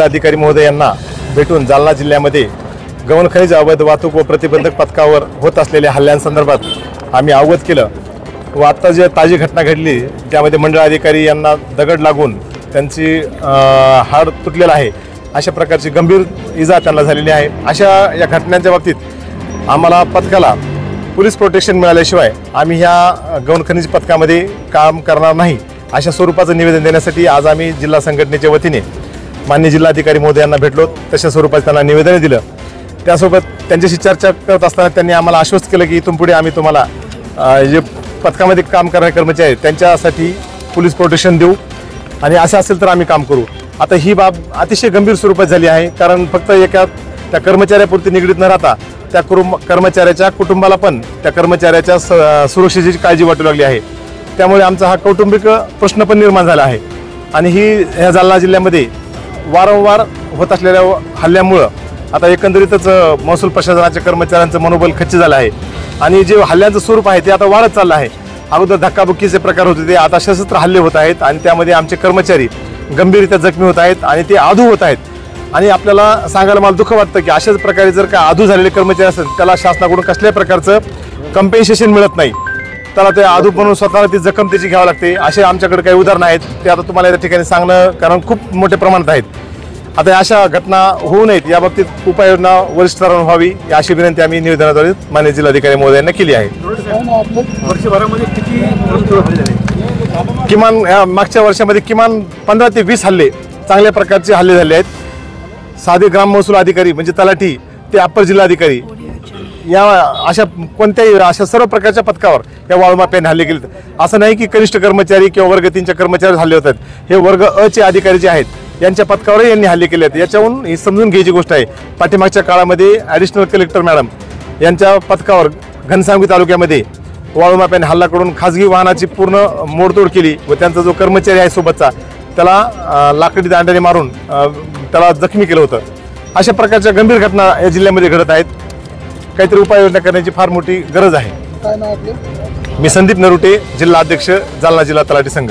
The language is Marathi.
जिल्हाधिकारी महोदय यांना भेटून जालना जिल्ह्यामध्ये गौण खनिज अवैध वाहतूक व प्रतिबंधक पथकावर होत असलेल्या हल्ल्यांसंदर्भात आम्ही अवगत केलं व आत्ता जे ताजी घटना घडली त्यामध्ये मंडळ अधिकारी यांना दगड लागून त्यांची हाड तुटलेलं आहे, अशा प्रकारची गंभीर इजा त्यांना झालेली आहे। अशा या घटनांच्या बाबतीत आम्हाला पथकाला पोलीस प्रोटेक्शन मिळाल्याशिवाय आम्ही ह्या गौण खनिज पथकामध्ये काम करणार नाही, अशा स्वरूपाचं निवेदन देण्यासाठी आज आम्ही जिल्हा संघटनेच्या वतीने माननीय जिल्हाधिकारी महोदयांना भेटलो। तशा स्वरूपात त्यांना निवेदन दिलं। त्यासोबत त्यांच्याशी चर्चा करत असताना त्यांनी आम्हाला आश्वस्त केलं की इथून पुढे आम्ही तुम्हाला जे पथकामध्ये काम करणारे कर्मचारी आहेत त्यांच्यासाठी पोलीस प्रोटेक्शन देऊ आणि असं असेल तर आम्ही काम करू। आता ही बाब अतिशय गंभीर स्वरूपात झाली आहे, कारण फक्त एका त्या कर्मचाऱ्यापुरती निगडीत न राहता त्या कर्मचाऱ्याच्या कुटुंबाला पण त्या कर्मचाऱ्याच्या सुरक्षेची काळजी वाटू लागली आहे। त्यामुळे आमचा हा कौटुंबिक प्रश्न पण निर्माण झाला आहे आणि ह्या जालना जिल्ह्यामध्ये वारंवार होत असलेल्या हल्ल्यामुळं आता एकंदरीतच महसूल प्रशासनाच्या कर्मचाऱ्यांचं मनोबल खच्ची झालं आहे आणि जे हल्ल्यांचं स्वरूप आहे ते आता वाढत चाललं आहे। अगोदर धक्काबुक्कीचे प्रकार होते ते आता सशस्त्र हल्ले होत आहेत आणि त्यामध्ये आमचे कर्मचारी गंभीररित्या जखमी होत आहेत आणि ते आधू होत आहेत। आणि आपल्याला सांगायला मला दुःख वाटतं की अशाच प्रकारे जर का आधू झालेले कर्मचारी असेल त्याला शासनाकडून कसल्याही प्रकारचं कंपेन्सेशन मिळत नाही, त्याला ते आधू बनवून स्वतःला ती जखम त्याची घ्यावी लागते। असे आमच्याकडे काही उदाहरणं आहेत, ते आता तुम्हाला या ठिकाणी सांगणं कारण खूप मोठ्या प्रमाणात आहेत। आता अशा घटना होऊ नयेत याबाबतीत उपाययोजना वरिष्ठ स्तरावर व्हावी अशी विनंती आम्ही निवेदनाद्वारे माननीय जिल्हाधिकारी महोदयांना केली आहे। किमान मागच्या वर्षामध्ये किमान 15 ते 20 हल्ले चांगल्या प्रकारचे हल्ले झाले आहेत। साधे ग्राम महसूल अधिकारी म्हणजे तलाठी ते अप्पर जिल्हाधिकारी या अशा कोणत्याही अशा सर्व प्रकारच्या पथकावर या वाळूमाप्याने हल्ले केले। असं नाही की कनिष्ठ कर्मचारी किंवा वर्ग 3च्या कर्मचारी हल्ले होतात, हे वर्ग अ चे अधिकारी जे आहेत यांच्या पथकावरही यांनी हल्ले केले आहेत। याच्याहून ही समजून घ्यायची गोष्ट आहे, पाठीमागच्या काळामध्ये ॲडिशनल कलेक्टर मॅडम यांच्या पथकावर घनसावंगी तालुक्यामध्ये वाळूमाप्याने हल्ला करून खाजगी वाहनाची पूर्ण मोडतोड केली व त्यांचा जो कर्मचारी आहे सोबतचा त्याला लाकडी दांड्याने मारून त्याला जखमी केलं होतं। अशा प्रकारच्या गंभीर घटना या जिल्ह्यामध्ये घडत आहेत, काहीतरी उपाययोजना करण्याची फार मोठी गरज आहे। मी संदीप नरुटे, जिल्हा अध्यक्ष, जालना जिल्हा तलाठी संघ।